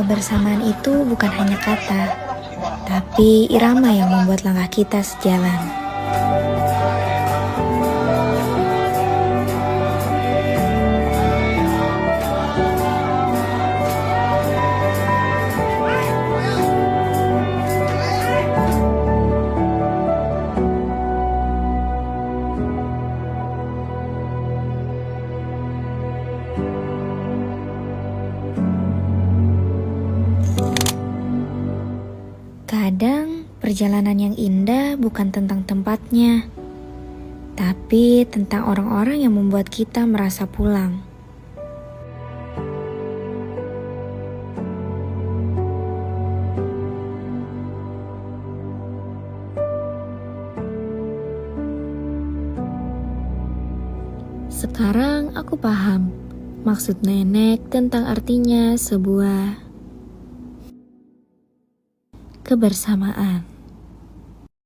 Kebersamaan itu bukan hanya kata, tapi irama yang membuat langkah kita sejalan. Kadang perjalanan yang indah bukan tentang tempatnya, tapi tentang orang-orang yang membuat kita merasa pulang. Sekarang aku paham maksud nenek tentang artinya sebuah kebersamaan.